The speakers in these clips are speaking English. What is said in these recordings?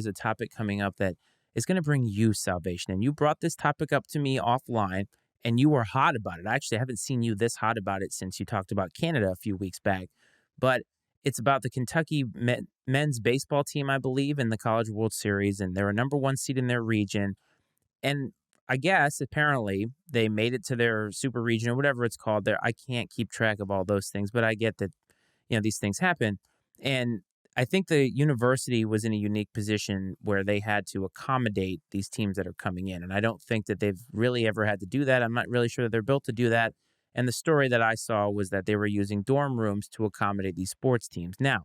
a topic coming up that is going to bring you salvation. And you brought this topic up to me offline, and you were hot about it. Actually, I haven't seen you this hot about it since you talked about Canada a few weeks back. But it's about the Kentucky men's baseball team, I believe, in the College World Series, and they're a number one seed in their region. And I guess apparently they made it to their super region or whatever it's called there. I can't keep track of all those things, but I get that, these things happen. And I think the university was in a unique position where they had to accommodate these teams that are coming in. And I don't think that they've really ever had to do that. I'm not really sure that they're built to do that. And the story that I saw was that they were using dorm rooms to accommodate these sports teams. Now,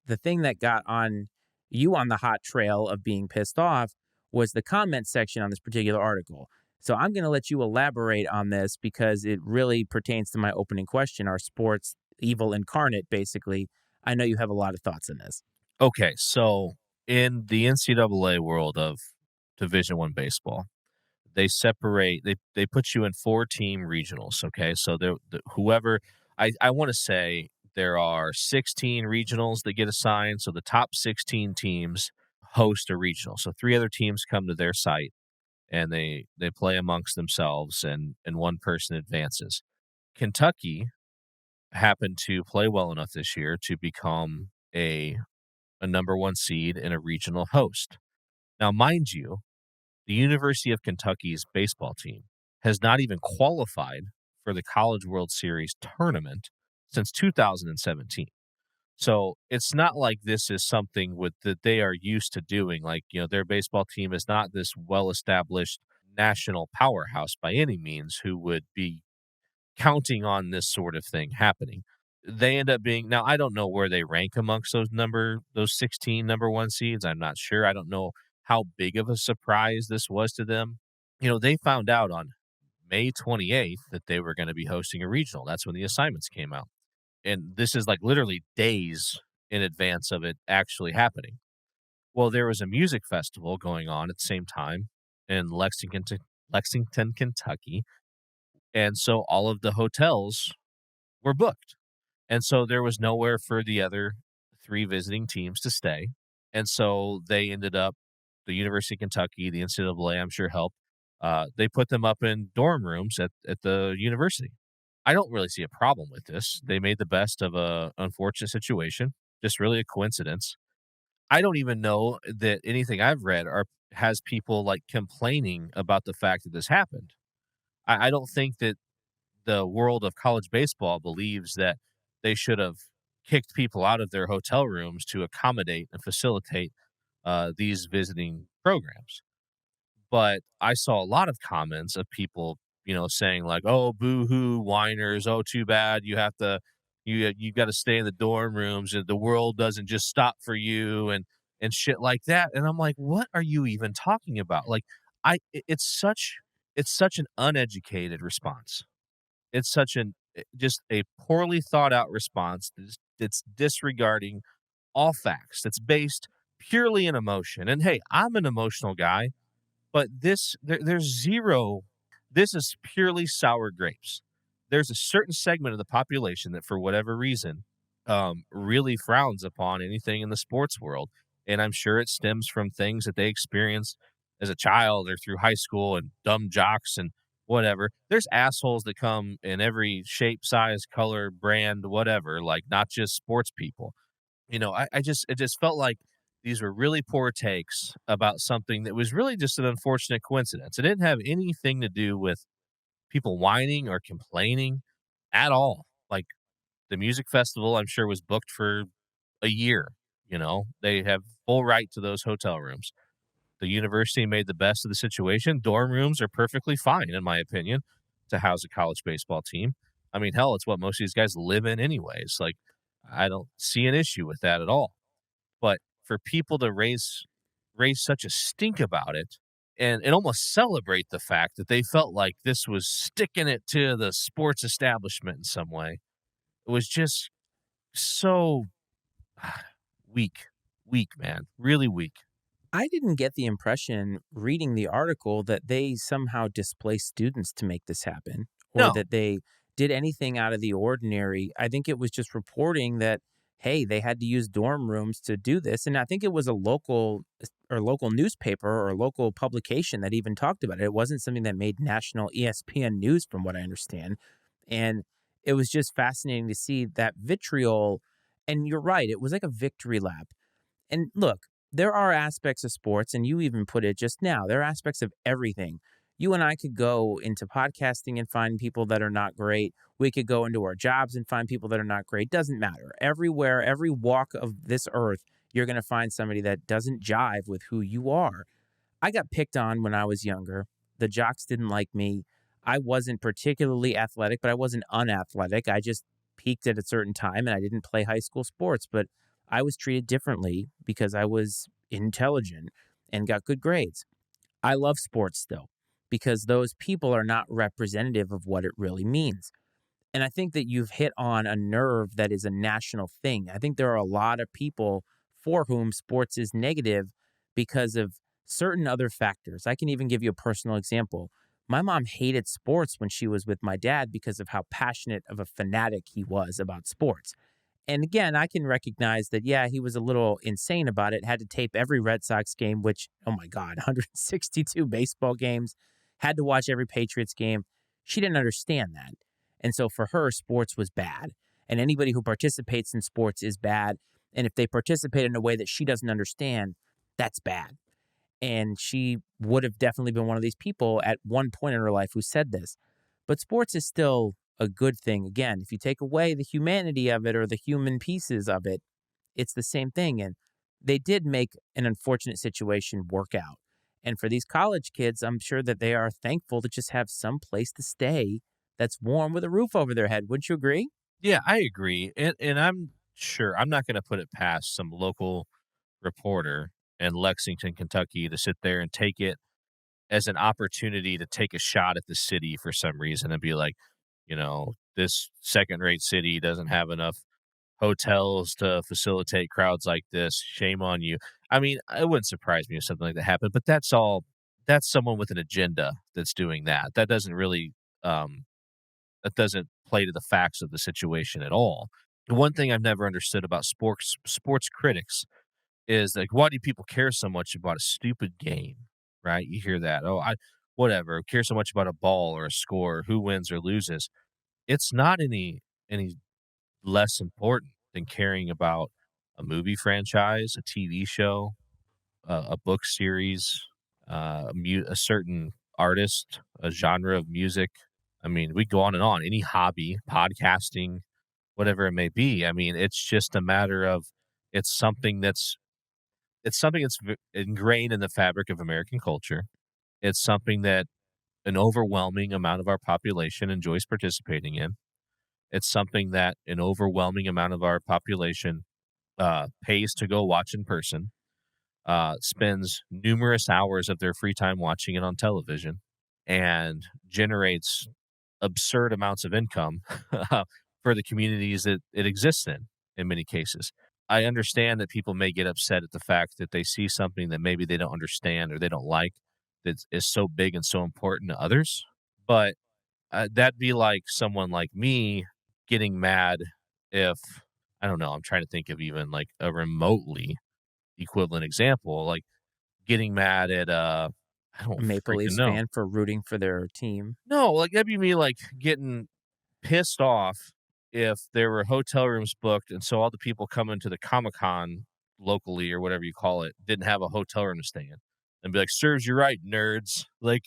the thing that got on you on the hot trail of being pissed off was the comment section on this particular article. So I'm going to let you elaborate on this because it really pertains to my opening question. Are sports evil incarnate, basically? I know you have a lot of thoughts on this. Okay, so in the NCAA world of Division I baseball, they separate. They put you in 4-team regionals. Okay, so whoever I want to say there are 16 regionals that get assigned. So the top 16 teams host a regional. So 3 other teams come to their site and they play amongst themselves, and one person advances. Kentucky happened to play well enough this year to become a number one seed and a regional host. Now, mind you, the University of Kentucky's baseball team has not even qualified for the College World Series tournament since 2017. So it's not like this is something that they are used to doing. Like, their baseball team is not this well-established national powerhouse by any means who would be counting on this sort of thing happening. They end up being, now I don't know where they rank amongst those 16 number one seeds. I'm not sure. I don't know how big of a surprise this was to them. They found out on May 28th that they were going to be hosting a regional. That's when the assignments came out. And this is like literally days in advance of it actually happening. Well, there was a music festival going on at the same time in Lexington, Kentucky. And so all of the hotels were booked. And so there was nowhere for the other 3 visiting teams to stay. And so they ended up, the University of Kentucky, the NCAA, I'm sure helped. They put them up in dorm rooms at the university. I don't really see a problem with this. They made the best of a unfortunate situation, just really a coincidence. I don't even know that anything I've read has people like complaining about the fact that this happened. I don't think that the world of college baseball believes that they should have kicked people out of their hotel rooms to accommodate and facilitate these visiting programs. But I saw a lot of comments of people, saying like, "Oh, boo-hoo, whiners! Oh, too bad you have to, you got to stay in the dorm rooms, and the world doesn't just stop for you," and shit like that. And I'm like, what are you even talking about? Like, it's such an uneducated response. It's just a poorly thought out response that's disregarding all facts. That's based purely in emotion. And hey, I'm an emotional guy. But there's zero. This is purely sour grapes. There's a certain segment of the population that, for whatever reason, really frowns upon anything in the sports world, and I'm sure it stems from things that they experienced as a child or through high school and dumb jocks and whatever. There's assholes that come in every shape, size, color, brand, whatever. Like, not just sports people. It just felt like these were really poor takes about something that was really just an unfortunate coincidence. It didn't have anything to do with people whining or complaining at all. Like, the music festival, I'm sure, was booked for a year. They have full right to those hotel rooms. The university made the best of the situation. Dorm rooms are perfectly fine, in my opinion, to house a college baseball team. I mean, hell, it's what most of these guys live in anyways. Like, I don't see an issue with that at all. But for people to raise such a stink about it and almost celebrate the fact that they felt like this was sticking it to the sports establishment in some way, it was just so weak, man, really weak. I didn't get the impression reading the article that they somehow displaced students to make this happen or No, that they did anything out of the ordinary. I think it was just reporting that, hey, they had to use dorm rooms to do this. And I think it was a local newspaper or local publication that even talked about it. It wasn't something that made national ESPN news, from what I understand. And it was just fascinating to see that vitriol. And you're right, it was like a victory lap. And look, there are aspects of sports, and you even put it just now, there are aspects of everything. You and I could go into podcasting and find people that are not great. We could go into our jobs and find people that are not great. Doesn't matter. Everywhere, every walk of this earth, you're going to find somebody that doesn't jive with who you are. I got picked on when I was younger. The jocks didn't like me. I wasn't particularly athletic, but I wasn't unathletic. I just peaked at a certain time and I didn't play high school sports, but I was treated differently because I was intelligent and got good grades. I love sports still because those people are not representative of what it really means. And I think that you've hit on a nerve that is a national thing. I think there are a lot of people for whom sports is negative because of certain other factors. I can even give you a personal example. My mom hated sports when she was with my dad because of how passionate of a fanatic he was about sports. And again, I can recognize that, yeah, he was a little insane about it, had to tape every Red Sox game, which, oh my God, 162 baseball games, had to watch every Patriots game. She didn't understand that. And so for her, sports was bad. And anybody who participates in sports is bad. And if they participate in a way that she doesn't understand, that's bad. And she would have definitely been one of these people at one point in her life who said this. But sports is still a good thing. Again, if you take away the humanity of it or the human pieces of it, it's the same thing. And they did make an unfortunate situation work out. And for these college kids, I'm sure that they are thankful to just have some place to stay that's warm with a roof over their head. Wouldn't you agree? Yeah, I agree, and I'm sure I'm not gonna put it past some local reporter in Lexington, Kentucky to sit there and take it as an opportunity to take a shot at the city for some reason and be like, "This second-rate city doesn't have enough hotels to facilitate crowds like this. Shame on you." I mean, it wouldn't surprise me if something like that happened, but that's someone with an agenda that's doing that. Um that doesn't play to the facts of the situation at all. The one thing I've never understood about sports critics is like, why do people care so much about a stupid game? Right? You hear that. Oh, I whatever, care so much about a ball or a score, who wins or loses. It's not any less important than caring about a movie franchise, a TV show, a book series, a certain artist, a genre of music. I mean, we go on and on. Any hobby, podcasting, whatever it may be. I mean, it's just a matter of it's something that's ingrained in the fabric of American culture. It's something that an overwhelming amount of our population enjoys participating in. It's something that an overwhelming amount of our population pays to go watch in person, spends numerous hours of their free time watching it on television, and generates absurd amounts of income for the communities that it exists in many cases. I understand that people may get upset at the fact that they see something that maybe they don't understand or they don't like that is so big and so important to others. But that'd be like someone like me getting mad if, I don't know, I'm trying to think of even like a remotely equivalent example, like getting mad at, I A don't Maple freaking Leafs know. fan for rooting for their team. No, like, that'd be me, like, getting pissed off if there were hotel rooms booked, and so all the people coming to the Comic-Con locally or whatever you call it didn't have a hotel room to stay in, and be like, "Serves you right, nerds." Like,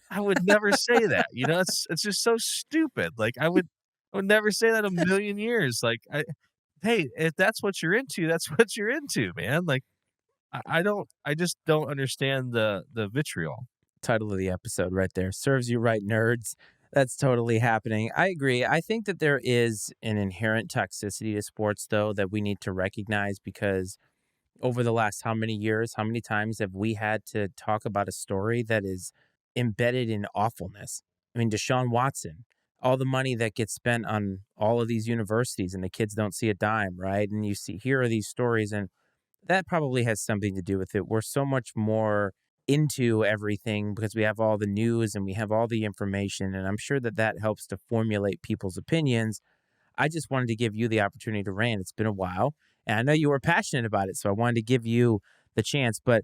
I would never say that, it's just so stupid, like, I would never say that a million years, like, hey, if that's what you're into, that's what you're into, man, like, I just don't understand the vitriol. Title of the episode right there. Serves you right, nerds. That's totally happening. I agree. I think that there is an inherent toxicity to sports, though, that we need to recognize because over the last how many years, how many times have we had to talk about a story that is embedded in awfulness? I mean, Deshaun Watson, all the money that gets spent on all of these universities and the kids don't see a dime, right? And you see, here are these stories, and that probably has something to do with it. We're so much more into everything because we have all the news and we have all the information. And I'm sure that that helps to formulate people's opinions. I just wanted to give you the opportunity to rant. It's been a while, and I know you were passionate about it, so I wanted to give you the chance. But